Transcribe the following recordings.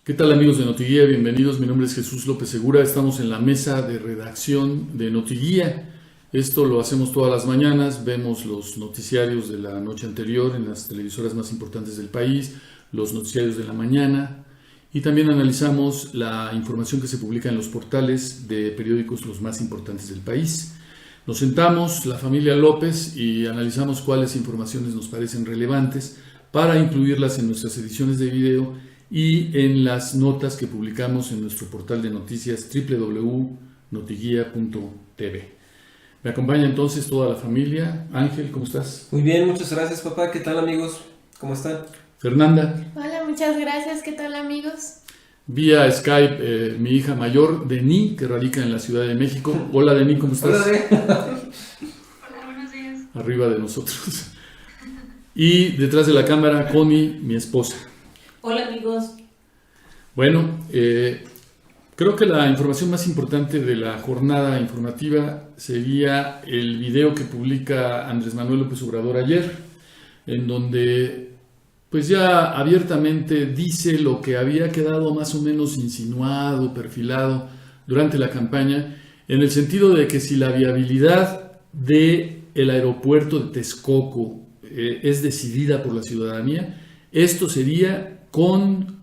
¿Qué tal, amigos de Notiguía? Bienvenidos, mi nombre es Jesús López Segura, estamos en la mesa de redacción de Notiguía. Esto lo hacemos todas las mañanas, vemos los noticiarios de la noche anterior en las televisoras más importantes del país, los noticiarios de la mañana y también analizamos la información que se publica en los portales de periódicos los más importantes del país. Nos sentamos, la familia López, y analizamos cuáles informaciones nos parecen relevantes para incluirlas en nuestras ediciones de video y en las notas que publicamos en nuestro portal de noticias www.notiguia.tv. Me acompaña entonces toda la familia. Ángel, ¿cómo estás? Muy bien, muchas gracias, papá. ¿Qué tal, amigos? ¿Cómo están? Fernanda. Hola, muchas gracias. ¿Qué tal, amigos? Vía Skype, mi hija mayor, Denis, que radica en la Ciudad de México. Hola, Denis, ¿cómo estás? Hola, Hola, buenos días. Arriba de nosotros. Y detrás de la cámara, Connie, mi esposa. Hola, amigos. Bueno, creo que la información más importante de la jornada informativa sería el video que publica Andrés Manuel López Obrador ayer, en donde pues ya abiertamente dice lo que había quedado más o menos insinuado, perfilado durante la campaña, en el sentido de que si la viabilidad del aeropuerto de Texcoco es decidida por la ciudadanía, esto sería con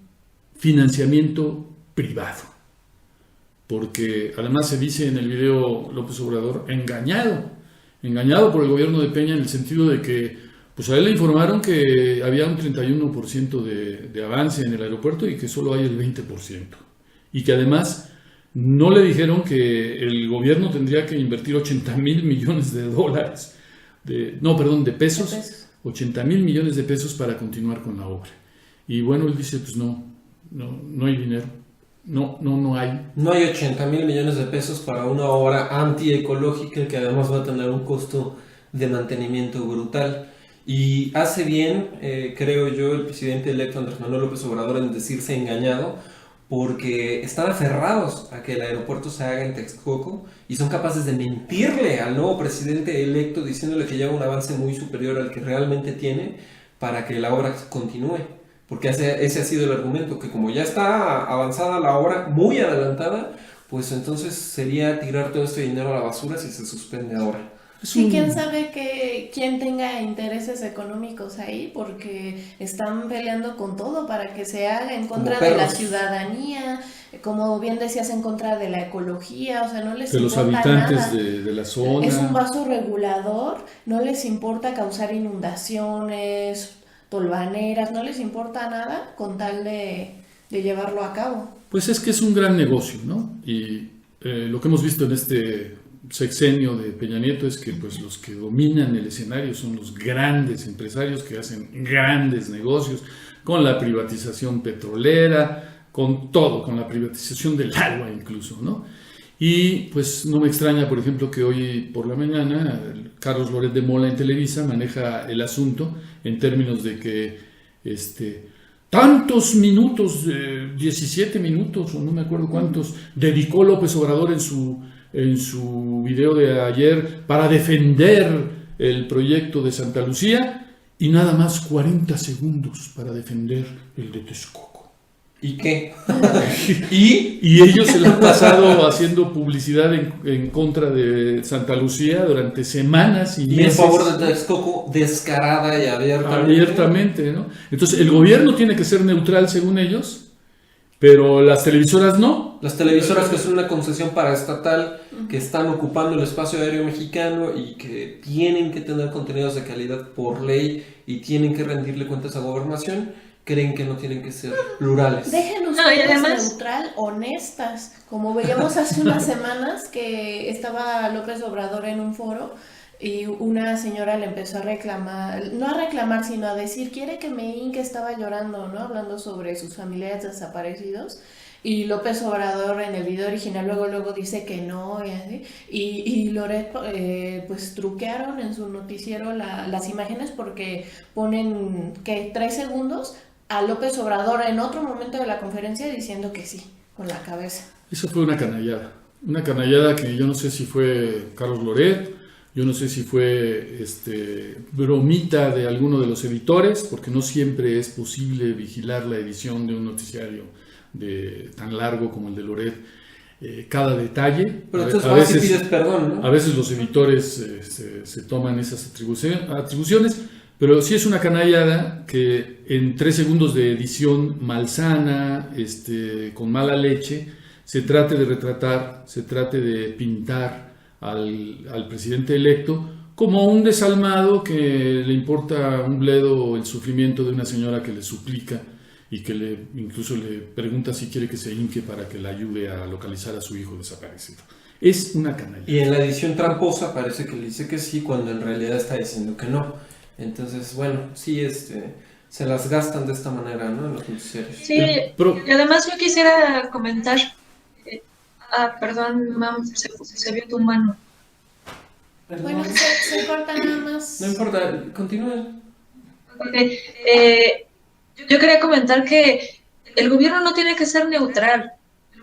financiamiento privado. Porque además se dice en el video López Obrador engañado por el gobierno de Peña, en el sentido de que pues a él le informaron que había un 31% de avance en el aeropuerto y que solo hay el 20%. Y que además no le dijeron que el gobierno tendría que invertir 80,000 millones de dólares, de pesos, 80,000 millones de pesos para continuar con la obra. Y bueno, él dice, pues no hay dinero. No hay. No hay 80,000 millones de pesos para una obra antiecológica que además va a tener un costo de mantenimiento brutal. Y hace bien, creo yo, el presidente electo Andrés Manuel López Obrador en decirse engañado, porque están aferrados a que el aeropuerto se haga en Texcoco y son capaces de mentirle al nuevo presidente electo diciéndole que lleva un avance muy superior al que realmente tiene para que la obra continúe. Porque ese ha sido el argumento, que como ya está avanzada la obra, muy adelantada, pues entonces sería tirar todo este dinero a la basura si se suspende ahora. Sí, quién sabe quién tenga intereses económicos ahí, porque están peleando con todo para que se haga en contra de la ciudadanía, como bien decías, en contra de la ecología, o sea, no les importa nada. De los habitantes de la zona. Es un vaso regulador, no les importa causar inundaciones, tolvaneras, no les importa nada con tal de llevarlo a cabo. Pues es que es un gran negocio, ¿no? Y lo que hemos visto en este sexenio de Peña Nieto es que pues los que dominan el escenario son los grandes empresarios que hacen grandes negocios con la privatización petrolera, con todo, con la privatización del agua incluso, ¿no? Y pues no me extraña, por ejemplo, que hoy por la mañana Carlos Loret de Mola en Televisa maneja el asunto en términos de que tantos minutos, 17 minutos o no me acuerdo cuántos, dedicó López Obrador en su video de ayer para defender el proyecto de Santa Lucía y nada más 40 segundos para defender el de Texcoco. ¿Y qué? Y ellos se lo han pasado haciendo publicidad en contra de Santa Lucía durante semanas y meses. Y en favor de Texcoco, descarada y abiertamente. Abiertamente, ¿no? Entonces, el gobierno tiene que ser neutral según ellos, pero las televisoras no. Las televisoras, que son una concesión paraestatal, que están ocupando el espacio aéreo mexicano y que tienen que tener contenidos de calidad por ley y tienen que rendirle cuentas a Gobernación, creen que no tienen que ser plurales. Déjenos ser neutral, honestas. Como veíamos hace unas semanas que estaba López Obrador en un foro y una señora le empezó a reclamar, no a reclamar, sino a decir, quiere que me hinque, estaba llorando, ¿no? Hablando sobre sus familiares desaparecidos. Y López Obrador en el video original luego dice que no, y Loret pues truquearon en su noticiero las imágenes porque ponen que 3 segundos a López Obrador en otro momento de la conferencia diciendo que sí, con la cabeza. Eso fue una canallada que yo no sé si fue Carlos Loret Yo no sé si fue bromita de alguno de los editores, porque no siempre es posible vigilar la edición de un noticiario tan largo como el de Loret, cada detalle. Pero entonces a veces pides perdón, ¿no? A veces los editores se toman esas atribuciones, pero sí es una canallada que en 3 segundos de edición malsana, con mala leche, se trate de retratar, se trate de pintar al presidente electo como un desalmado que le importa un bledo el sufrimiento de una señora que le suplica y que incluso le pregunta si quiere que se hinque para que le ayude a localizar a su hijo desaparecido. Es una canalla. Y en la edición tramposa parece que le dice que sí cuando en realidad está diciendo que no. Entonces, bueno, sí, se las gastan de esta manera, ¿no? En los noticiarios. Sí, y además yo quisiera comentar. Perdón, mam, se vio tu mano. Bueno, se corta nada más. No importa, continúa. Okay. Yo quería comentar que el gobierno no tiene que ser neutral.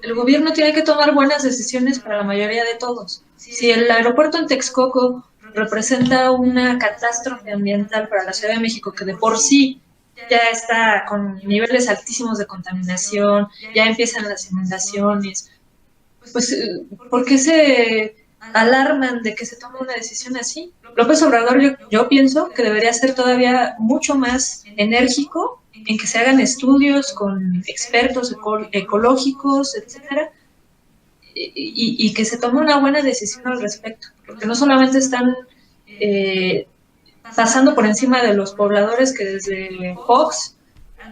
El gobierno tiene que tomar buenas decisiones para la mayoría de todos. Si el aeropuerto en Texcoco representa una catástrofe ambiental para la Ciudad de México, que de por sí ya está con niveles altísimos de contaminación, ya empiezan las inundaciones, pues, ¿por qué se alarman de que se tome una decisión así? López Obrador yo pienso que debería ser todavía mucho más enérgico en que se hagan estudios con expertos ecológicos, etcétera, y que se tome una buena decisión al respecto, porque no solamente están pasando por encima de los pobladores que desde Fox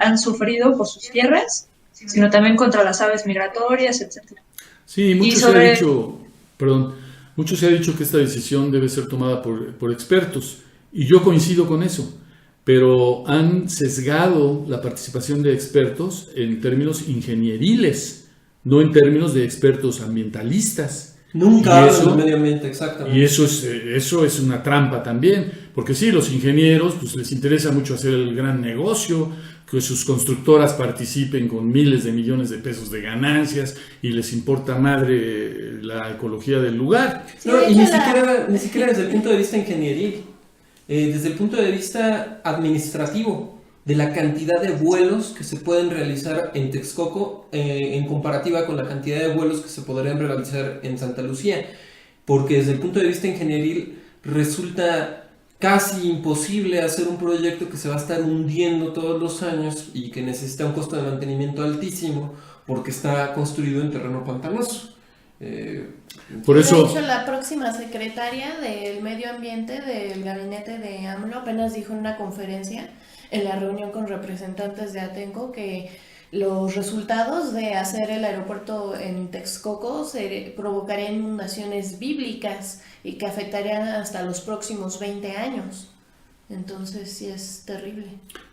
han sufrido por sus tierras, sino también contra las aves migratorias, etcétera. Sí, mucho se ha dicho que esta decisión debe ser tomada por expertos, y yo coincido con eso, pero han sesgado la participación de expertos en términos ingenieriles, no en términos de expertos ambientalistas. Nunca hablan del medio ambiente, exactamente. Y eso es una trampa también, porque sí, los ingenieros pues les interesa mucho hacer el gran negocio, que sus constructoras participen con miles de millones de pesos de ganancias y les importa madre la ecología del lugar. Sí, no, y ni siquiera desde el punto de vista ingenieril, desde el punto de vista administrativo, de la cantidad de vuelos que se pueden realizar en Texcoco en comparativa con la cantidad de vuelos que se podrían realizar en Santa Lucía, porque desde el punto de vista ingenieril resulta casi imposible hacer un proyecto que se va a estar hundiendo todos los años y que necesita un costo de mantenimiento altísimo porque está construido en terreno pantanoso. Por eso, de hecho, la próxima secretaria del Medio Ambiente del gabinete de AMLO apenas dijo en una conferencia en la reunión con representantes de Atenco que los resultados de hacer el aeropuerto en Texcoco se provocarían inundaciones bíblicas y que afectarían hasta los próximos 20 años. Entonces sí es terrible.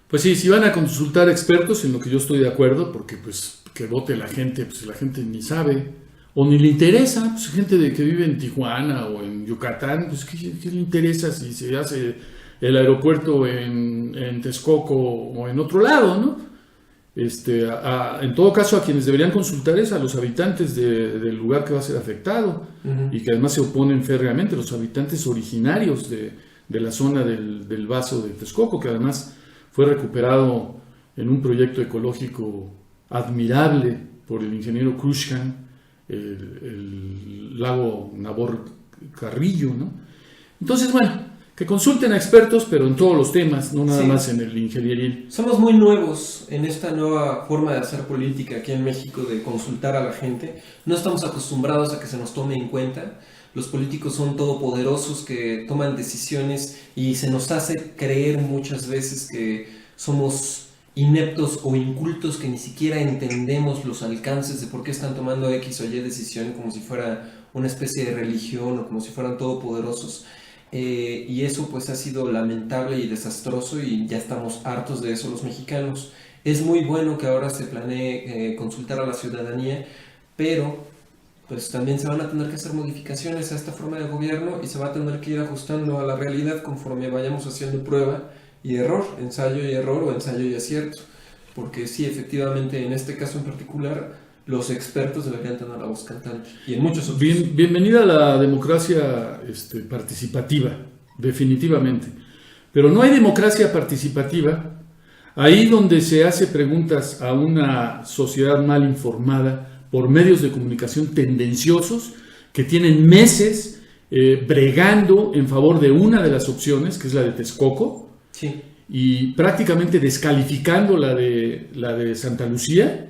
Pues sí, si van a consultar expertos, en lo que yo estoy de acuerdo, porque pues que vote la gente, pues la gente ni sabe o ni le interesa, pues gente que vive en Tijuana o en Yucatán, pues ¿qué le interesa si se hace el aeropuerto en Texcoco o en otro lado, ¿no? En todo caso, a quienes deberían consultar es a los habitantes del lugar que va a ser afectado, y que además se oponen férreamente, los habitantes originarios de la zona del Vaso de Texcoco, que además fue recuperado en un proyecto ecológico admirable por el ingeniero Krushkan, el lago Nabor Carrillo, ¿no? Entonces, bueno, que consulten a expertos, pero en todos los temas, no nada más en el ingenieril. Somos muy nuevos en esta nueva forma de hacer política aquí en México, de consultar a la gente. No estamos acostumbrados a que se nos tome en cuenta. Los políticos son todopoderosos que toman decisiones y se nos hace creer muchas veces que somos ineptos o incultos, que ni siquiera entendemos los alcances de por qué están tomando X o Y decisión, como si fuera una especie de religión o como si fueran todopoderosos. Y eso pues ha sido lamentable y desastroso, y ya estamos hartos de eso los mexicanos. Es muy bueno que ahora se planee consultar a la ciudadanía, pero pues también se van a tener que hacer modificaciones a esta forma de gobierno y se va a tener que ir ajustando a la realidad conforme vayamos haciendo prueba y error, ensayo y error o ensayo y acierto. Porque sí, efectivamente, en este caso en particular, los expertos deberían tener la voz cantante. Y en muchos otros. Bienvenida a la democracia participativa, definitivamente. Pero no hay democracia participativa ahí donde se hace preguntas a una sociedad mal informada por medios de comunicación tendenciosos que tienen meses bregando en favor de una de las opciones, que es la de Texcoco, Sí. y prácticamente descalificando la de Santa Lucía,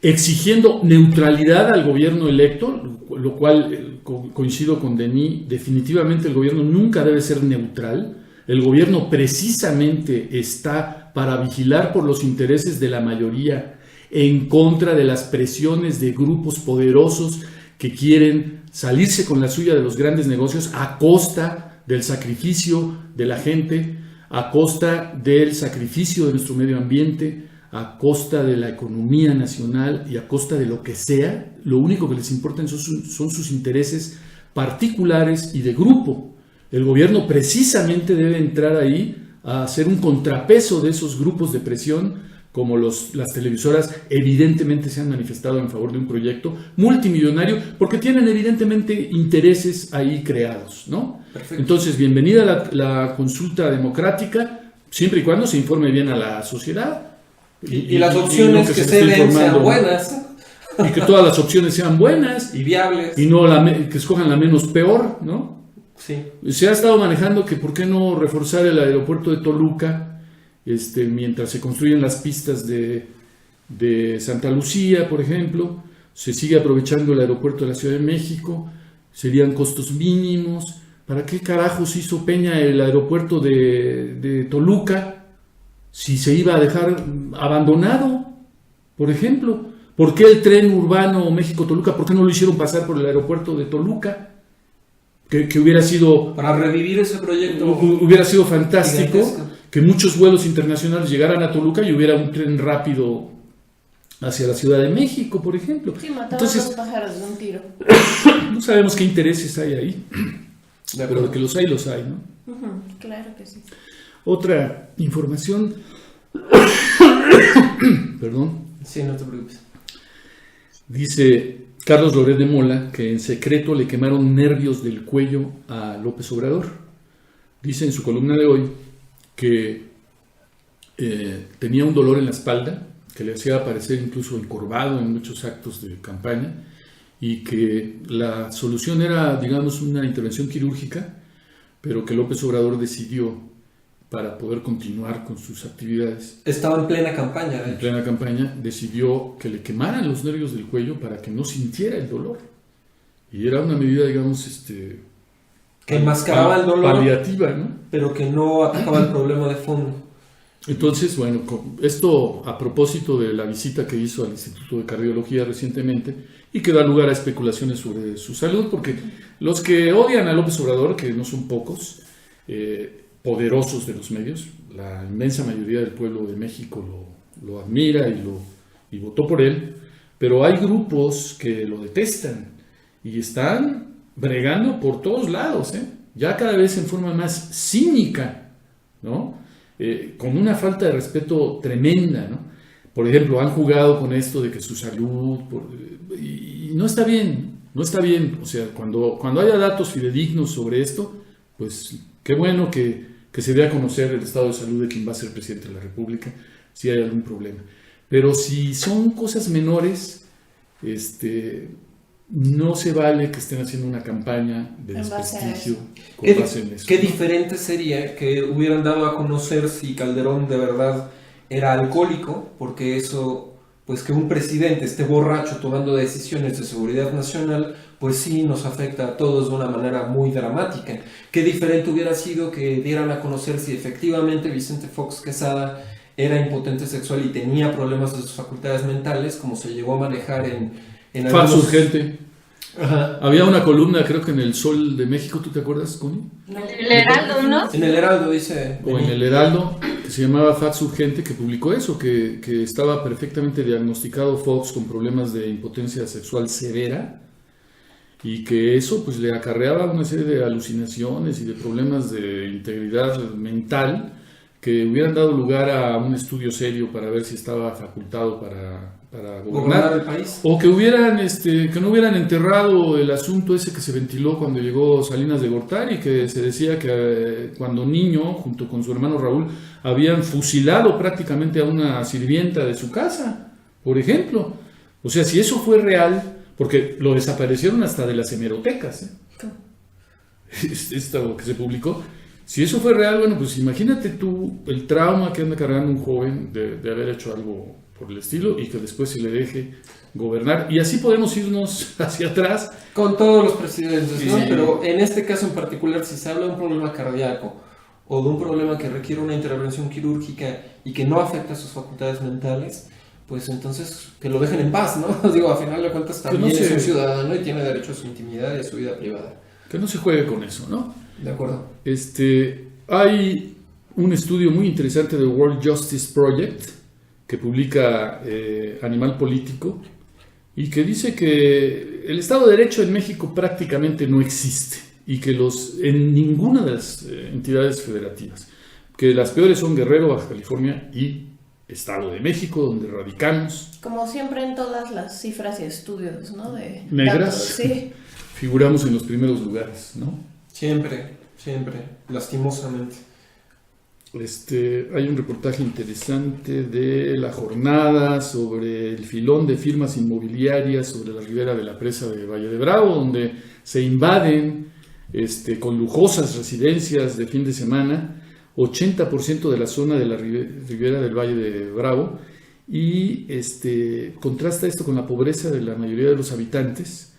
exigiendo neutralidad al gobierno electo, lo cual coincido con Denis, definitivamente el gobierno nunca debe ser neutral. El gobierno precisamente está para vigilar por los intereses de la mayoría en contra de las presiones de grupos poderosos que quieren salirse con la suya de los grandes negocios a costa del sacrificio de la gente, a costa del sacrificio de nuestro medio ambiente, a costa de la economía nacional y a costa de lo que sea. Lo único que les importa son sus intereses particulares y de grupo. El gobierno precisamente debe entrar ahí a hacer un contrapeso de esos grupos de presión, como las televisoras evidentemente se han manifestado en favor de un proyecto multimillonario, porque tienen evidentemente intereses ahí creados, ¿no? Perfecto. Entonces, bienvenida la consulta democrática, siempre y cuando se informe bien a la sociedad. Y las opciones no que se se esté den sean informando, buenas y que todas las opciones sean buenas y viables. y no que escojan la menos peor, ¿no? Sí. Se ha estado manejando que por qué no reforzar el aeropuerto de Toluca mientras se construyen las pistas de Santa Lucía, por ejemplo. Se sigue aprovechando el aeropuerto de la Ciudad de México, serían costos mínimos. ¿Para qué carajos hizo Peña el aeropuerto de Toluca si se iba a dejar abandonado, por ejemplo? ¿Por qué el tren urbano México-Toluca, por qué no lo hicieron pasar por el aeropuerto de Toluca? Que hubiera sido... Para revivir ese proyecto. Hubiera sido fantástico gigantesco. que muchos vuelos internacionales llegaran a Toluca y hubiera un tren rápido hacia la Ciudad de México, por ejemplo. Sí, mataron Entonces, dos pájaros de un tiro. no sabemos qué intereses hay ahí, De pero de que los hay, ¿no? Claro que sí. Otra información, perdón, Sí, no te preocupes. dice Carlos Loret de Mola que en secreto le quemaron nervios del cuello a López Obrador. Dice en su columna de hoy que tenía un dolor en la espalda que le hacía parecer incluso encorvado en muchos actos de campaña y que la solución era, digamos, una intervención quirúrgica, pero que López Obrador decidió, para poder continuar con sus actividades Estaba en plena campaña, de en hecho. plena campaña, decidió que le quemaran los nervios del cuello para que no sintiera el dolor. Y era una medida, digamos, Que enmascaraba el dolor, paliativa, ¿no? pero que no atacaba el problema de fondo. Entonces, bueno, esto a propósito de la visita que hizo al Instituto de Cardiología recientemente y que da lugar a especulaciones sobre su salud, porque los que odian a López Obrador, que no son pocos, poderosos de los medios, la inmensa mayoría del pueblo de México lo admira y votó por él, pero hay grupos que lo detestan y están bregando por todos lados, ya cada vez en forma más cínica, ¿no? Con una falta de respeto tremenda, ¿no? Por ejemplo, han jugado con esto de que su salud, y no está bien, no está bien. O sea, cuando haya datos fidedignos sobre esto, pues qué bueno que se dé a conocer el estado de salud de quien va a ser presidente de la República, si hay algún problema. Pero si son cosas menores, no se vale que estén haciendo una campaña de desprestigio con base en eso. Qué diferente sería que hubieran dado a conocer si Calderón de verdad era alcohólico, porque eso, pues que un presidente esté borracho tomando decisiones de seguridad nacional, pues sí nos afecta a todos de una manera muy dramática. Qué diferente hubiera sido que dieran a conocer si efectivamente Vicente Fox Quesada era impotente sexual y tenía problemas de sus facultades mentales, como se llegó a manejar en Falso algunos... urgente. Ajá. Había una columna, creo que en El Sol de México, ¿tú te acuerdas, Connie? El Heraldo, ¿no? En el Heraldo dice... O en El Heraldo, que se llamaba Fax Urgente, que publicó eso, que estaba perfectamente diagnosticado Fox con problemas de impotencia sexual severa y que eso pues le acarreaba una serie de alucinaciones y de problemas de integridad mental que hubieran dado lugar a un estudio serio para ver si estaba facultado para gobernar el país. o que que no hubieran enterrado el asunto ese que se ventiló cuando llegó Salinas de Gortari, que se decía que cuando niño, junto con su hermano Raúl, habían fusilado prácticamente a una sirvienta de su casa, por ejemplo. O sea, si eso fue real, porque lo desaparecieron hasta de las hemerotecas, esto que se publicó. Si eso fue real, bueno, pues imagínate tú el trauma que anda cargando un joven de haber hecho algo por el estilo y que después se le deje gobernar. Y así podemos irnos hacia atrás. Con todos los presidentes, ¿no? Sí. Pero en este caso en particular, si se habla de un problema cardíaco o de un problema que requiere una intervención quirúrgica y que no afecta sus facultades mentales, pues entonces que lo dejen en paz, ¿no? Digo, a final de cuentas también es un ciudadano y tiene derecho a su intimidad y a su vida privada. Que no se juegue con eso, ¿no? De acuerdo. Hay un estudio muy interesante del World Justice Project que publica Animal Político y que dice que el Estado de Derecho en México prácticamente no existe y que en ninguna de las entidades federativas, que las peores son Guerrero, Baja California y Estado de México, donde radicamos. Como siempre en todas las cifras y estudios, ¿no? De Negras. datos, sí. Figuramos en los primeros lugares, ¿no? Siempre, lastimosamente. Hay un reportaje interesante de La Jornada sobre el filón de firmas inmobiliarias sobre la ribera de la presa de Valle de Bravo, donde se invaden con lujosas residencias de fin de semana 80% de la zona de la ribera del Valle de Bravo, y contrasta esto con la pobreza de la mayoría de los habitantes,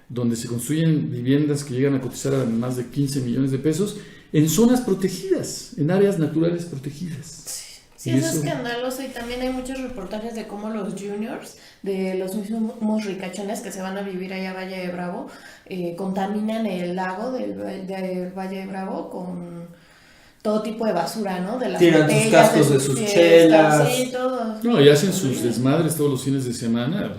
donde se construyen viviendas que llegan a cotizar a más de 15 millones de pesos en zonas protegidas, en áreas naturales protegidas. Sí, es escandaloso, y también hay muchos reportajes de cómo los juniors de los mismos ricachones que se van a vivir allá a Valle de Bravo contaminan el lago del Valle de Bravo con todo tipo de basura, ¿no? De las tiran botellas, sus cascos de sus fiestas, chelas. Sí, todo. No, y hacen sus desmadres todos los fines de semana,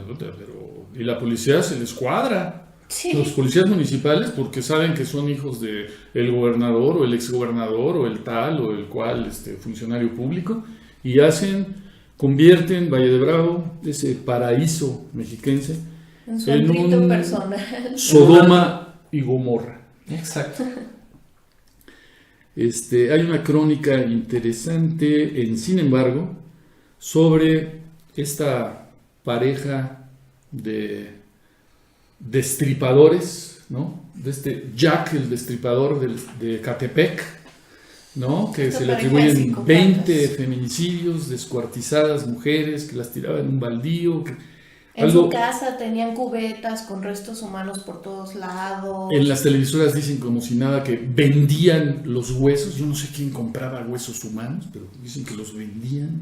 y la policía se les cuadra. Sí. Los policías municipales, porque saben que son hijos de el gobernador o el exgobernador o el tal o el cual funcionario público, y convierten Valle de Bravo, ese paraíso mexiquense, En su en antrito un personal. Sodoma y Gomorra. Exacto. Hay una crónica interesante en Sin embargo sobre esta pareja de destripadores, ¿no? De Jack, el destripador de Catepec, ¿no? Que Esta se le pareja atribuyen de psicópatas. 20 feminicidios, descuartizadas mujeres que las tiraban en un baldío. En su casa tenían cubetas con restos humanos por todos lados. En las televisoras dicen como si nada que vendían los huesos. Yo no sé quién compraba huesos humanos, pero dicen que los vendían.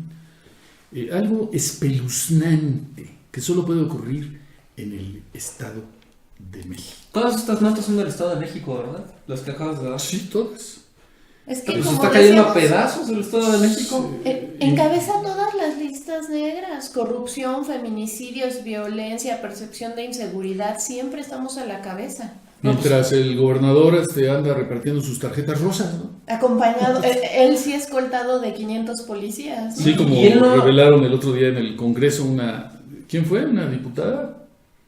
Algo espeluznante que solo puede ocurrir en el Estado de México. Todas estas notas son del Estado de México, ¿verdad? Las que acabas de dar. Sí, todas. Es que Pero se como está cayendo a decíamos, pedazos el Estado de México. encabeza todas las listas negras: corrupción, feminicidios, violencia, percepción de inseguridad. Siempre estamos a la cabeza. Mientras el gobernador anda repartiendo sus tarjetas rosas, ¿no? Acompañado, él sí escoltado de 500 policías, ¿no? Sí, como Y él no- revelaron el otro día en el Congreso ¿quién fue? ¿Una diputada?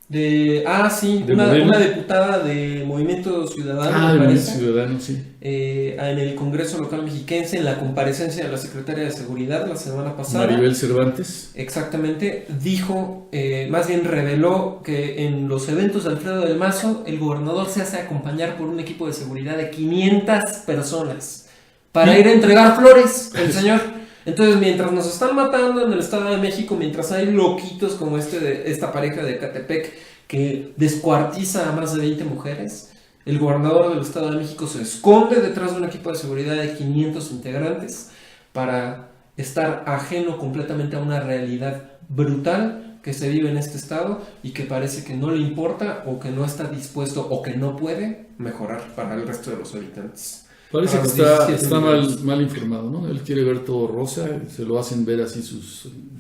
¿De Morena? una diputada de Movimiento Ciudadano, me El parece, ciudadano, sí. en el Congreso local mexiquense, en la comparecencia de la Secretaria de Seguridad la semana pasada. Maribel Cervantes. Exactamente, dijo, más bien reveló que en los eventos de Alfredo del Mazo, el gobernador se hace acompañar por un equipo de seguridad de 500 personas para ir a entregar flores, el señor. Entonces, mientras nos están matando en el Estado de México, mientras hay loquitos como esta pareja de Catepec que descuartiza a más de 20 mujeres, el gobernador del Estado de México se esconde detrás de un equipo de seguridad de 500 integrantes para estar ajeno completamente a una realidad brutal que se vive en este estado y que parece que no le importa o que no está dispuesto o que no puede mejorar para el resto de los habitantes. Parece Para que los está 17 millones. mal informado, ¿no? Él quiere ver todo rosa, se lo hacen ver así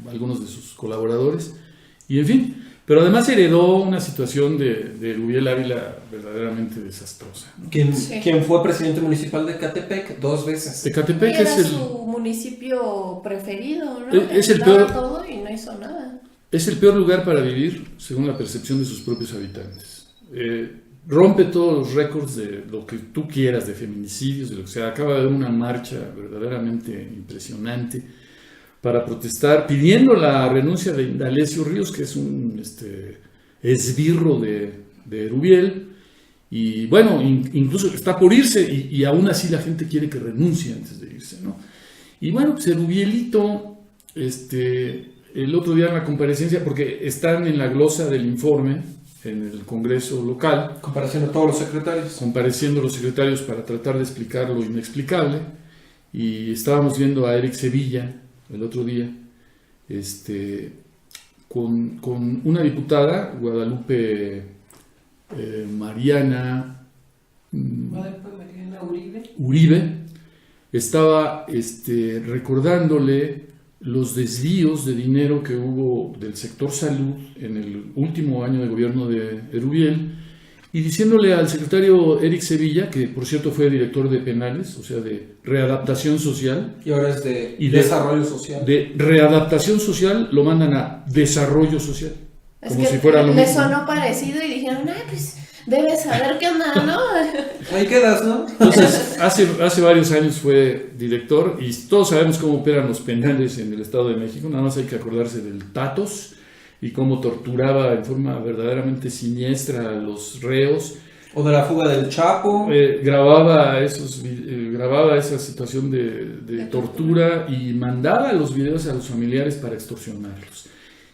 algunos de sus colaboradores. Y en fin, Pero además heredó una situación de Erubiel Ávila verdaderamente desastrosa, ¿no? Quien fue presidente municipal de Ecatepec 2 veces. Ecatepec Era es su municipio preferido, ¿no? Es el Daba peor. todo y no hizo nada. Es el peor lugar para vivir, según la percepción de sus propios habitantes. Rompe todos los récords de lo que tú quieras, de feminicidios, de lo que sea. Acaba de haber una marcha verdaderamente impresionante para protestar, pidiendo la renuncia de Indalecio Ríos, que es un esbirro de Erubiel, y bueno, incluso está por irse, y aún así la gente quiere que renuncie antes de irse, ¿no? Y bueno, pues Erubielito, el otro día en la comparecencia, porque están en la glosa del informe en el Congreso local, Comparación a todos los secretarios. compareciendo los secretarios para tratar de explicar lo inexplicable, y estábamos viendo a Eric Sevilla el otro día, con una diputada, Guadalupe Mariana Uribe, estaba recordándole los desvíos de dinero que hubo del sector salud en el último año de gobierno de Erubiel, y diciéndole al secretario Eric Sevilla, que por cierto fue director de penales, o sea, de readaptación social. Y ahora es de Y desarrollo social. De readaptación social lo mandan a desarrollo social. Es Como que si fuera lo le mismo. sonó parecido y dijeron, pues debes saber qué onda, ¿no? Ahí quedas, ¿no? Entonces, hace varios años fue director, y todos sabemos cómo operan los penales en el Estado de México. Nada más hay que acordarse del Tatos y cómo torturaba en forma verdaderamente siniestra a los reos. O de la fuga del Chapo. Grababa esa situación de tortura y mandaba los videos a los familiares para extorsionarlos.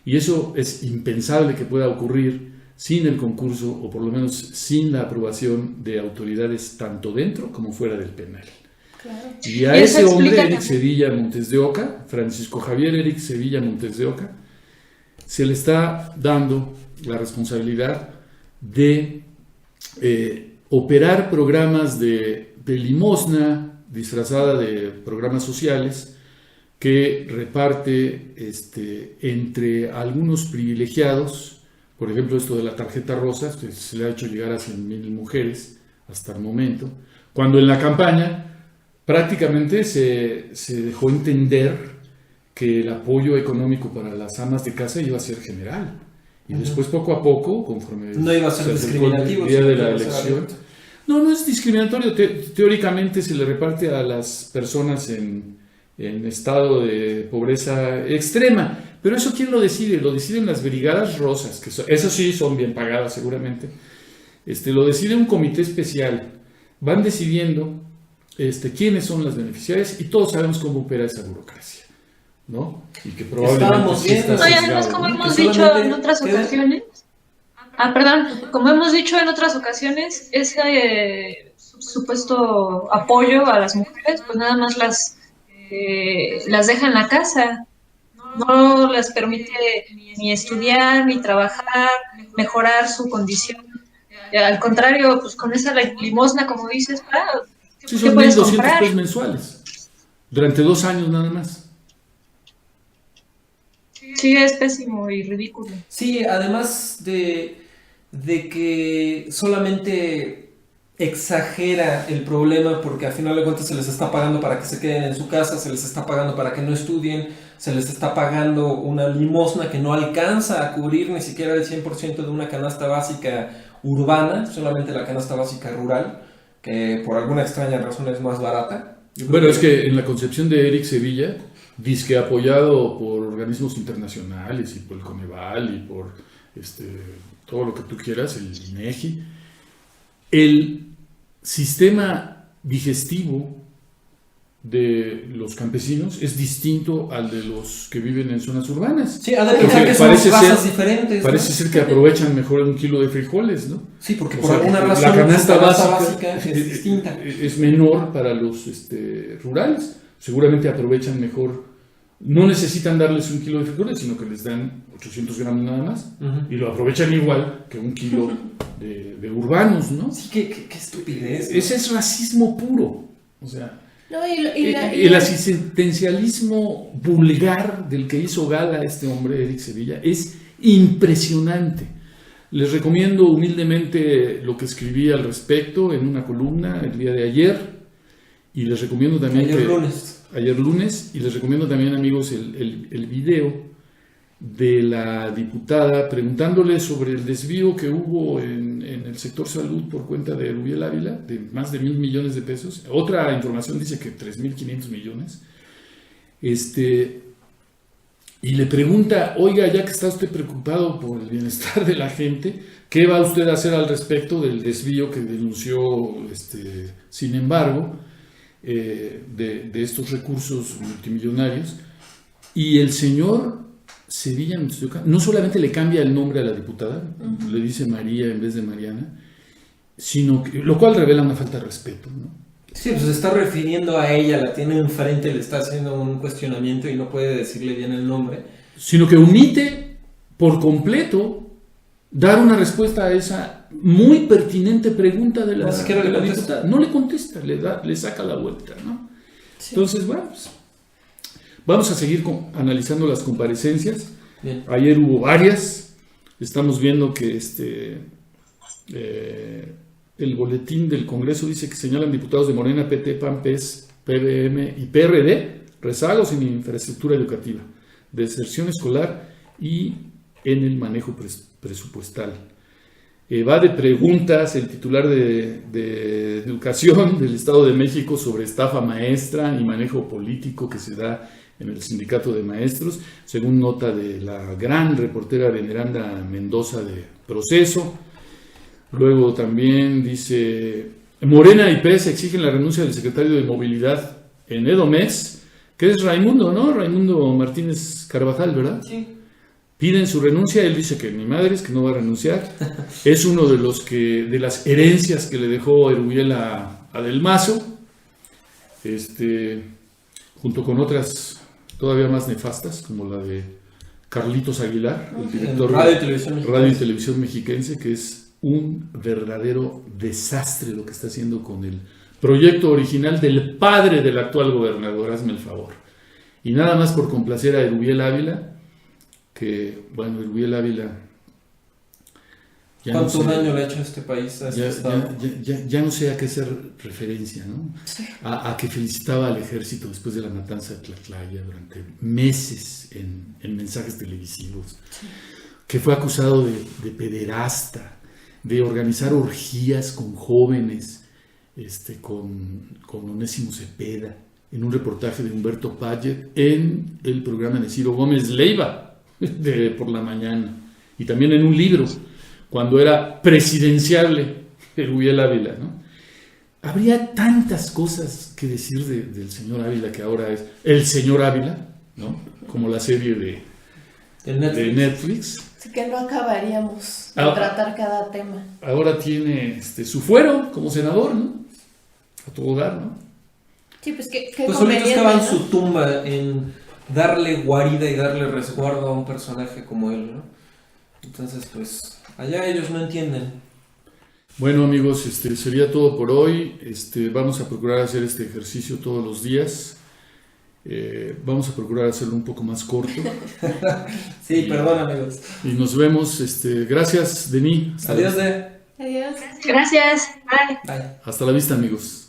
Y eso es impensable que pueda ocurrir sin el concurso, o por lo menos sin la aprobación de autoridades tanto dentro como fuera del penal. Claro. Y a Y eso ese hombre, explica Eric también. Sevilla Montes de Oca, Francisco Javier Eric Sevilla Montes de Oca, se le está dando la responsabilidad de operar programas de limosna disfrazada de programas sociales que reparte entre algunos privilegiados. Por ejemplo, esto de la tarjeta rosa, que se le ha hecho llegar a 100,000 mujeres hasta el momento, cuando en la campaña prácticamente se dejó entender que el apoyo económico para las amas de casa iba a ser general. Y después, poco a poco, conforme No iba a ser se acercó discriminativo, el día de sino la que iba a ser elección. abierto. No es discriminatorio. Teóricamente se le reparte a las personas en estado de pobreza extrema. Pero eso, ¿quién lo decide? Lo deciden las brigadas rosas, que eso sí son bien pagadas seguramente. Lo decide un comité especial. Van decidiendo quiénes son las beneficiarias, y todos sabemos cómo opera esa burocracia, ¿no? Y que probablemente Estábamos sí viendo. está No, y además, sesgado, como ¿no? hemos Que dicho solamente en otras queda- ocasiones, como hemos dicho en otras ocasiones, ese supuesto apoyo a las mujeres, pues nada más las deja en la casa, no les permite ni estudiar, ni trabajar, mejorar su condición. Al contrario, pues con esa limosna, como dices, Sí, ¿qué son puedes 1,200 comprar? pesos mensuales. Durante 2 años nada más. Sí, es pésimo y ridículo. Sí, además de que solamente exagera el problema, porque al final de cuentas se les está pagando para que se queden en su casa, se les está pagando para que no estudien, se les está pagando una limosna que no alcanza a cubrir ni siquiera el 100% de una canasta básica urbana, solamente la canasta básica rural, que por alguna extraña razón es más barata. Yo creo Bueno, es que en la concepción de Eric Sevilla, disque apoyado por organismos internacionales y por el Coneval y por todo lo que tú quieras, el INEGI, el sistema digestivo de los campesinos es distinto al de los que viven en zonas urbanas. Sí, ha de Porque pensar que son parece razas ser- diferentes, ¿no? Parece ser que aprovechan mejor un kilo de frijoles, ¿no? Sí, porque O por sea, alguna la razón canasta su básica es distinta. es menor para los rurales. Seguramente aprovechan mejor. No necesitan darles un kilo de frijoles, sino que les dan 800 gramos nada más. Ujú. Y lo aprovechan igual que un kilo de urbanos, ¿no? Sí, qué estupidez, ¿no? Ese es racismo puro. O sea, No, el asistencialismo vulgar del que hizo gala este hombre, Eric Sevilla, es impresionante. Les recomiendo humildemente lo que escribí al respecto en una columna el día de ayer, y les recomiendo también ayer lunes, y les recomiendo también, amigos, el video de la diputada preguntándole sobre el desvío que hubo en el sector salud por cuenta de Erubiel Ávila, de más de 1,000 millones de pesos. Otra información dice que 3,500 millones. Y le pregunta, oiga, ya que está usted preocupado por el bienestar de la gente, ¿qué va usted a hacer al respecto del desvío que denunció, sin embargo, de estos recursos multimillonarios? Y el señor Sevilla no solamente le cambia el nombre a la diputada, le dice María en vez de Mariana, sino que, lo cual revela una falta de respeto, ¿no? Sí, pues se está refiriendo a ella, la tiene enfrente, le está haciendo un cuestionamiento y no puede decirle bien el nombre. Sino que omite por completo dar una respuesta a esa muy pertinente pregunta de la diputada. No le contesta, le saca la vuelta, ¿no? Sí. Entonces, bueno, pues, vamos a seguir analizando las comparecencias. Bien. Ayer hubo varias. Estamos viendo que el boletín del Congreso dice que señalan diputados de Morena, PT, PAN, PES, PBM y PRD rezagos en infraestructura educativa, deserción escolar y en el manejo presupuestal. Va de preguntas el titular de Educación del Estado de México sobre estafa maestra y manejo político que se da en el sindicato de maestros, según nota de la gran reportera Veneranda Mendoza de Proceso. Luego también dice, Morena y PES exigen la renuncia del secretario de Movilidad en Edomex, que es Raimundo, ¿no? Raimundo Martínez Carvajal, ¿verdad? Sí. Piden su renuncia, él dice que ni madres, que no va a renunciar. Es uno de las herencias que le dejó Erubiel a Del Mazo, junto con otras todavía más nefastas, como la de Carlitos Aguilar, el director de Radio y Televisión Mexiquense, que es un verdadero desastre lo que está haciendo con el proyecto original del padre del actual gobernador, hazme el favor. Y nada más por complacer a Erubiel Ávila, que, bueno, Erubiel Ávila... ¿Cuánto daño le ha hecho a este país? Ya no sé a qué hacer referencia, ¿no? Sí. A que felicitaba al ejército después de la matanza de Tlatlaya durante meses en mensajes televisivos, sí. Que fue acusado de pederasta, de organizar orgías con jóvenes, con Onésimo Cepeda, en un reportaje de Humberto Payet en el programa de Ciro Gómez Leiva por la mañana, y también en un libro cuando era presidenciable Erubiel Ávila, ¿no? Habría tantas cosas que decir del señor Ávila, que ahora es el señor Ávila, ¿no? Como la serie de Netflix. Así que no acabaríamos de tratar cada tema. Ahora tiene su fuero como senador, ¿no? A todo dar, ¿no? Sí, pues qué pues ahorita estaba en su tumba en darle guarida y darle resguardo a un personaje como él, ¿no? Entonces, pues, allá ellos no entienden. Bueno, amigos, sería todo por hoy. Vamos a procurar hacer este ejercicio todos los días. Vamos a procurar hacerlo un poco más corto. Sí, perdón, amigos. Y nos vemos. Gracias, Denis. Adiós, Adiós. Gracias. Bye. Hasta la vista, amigos.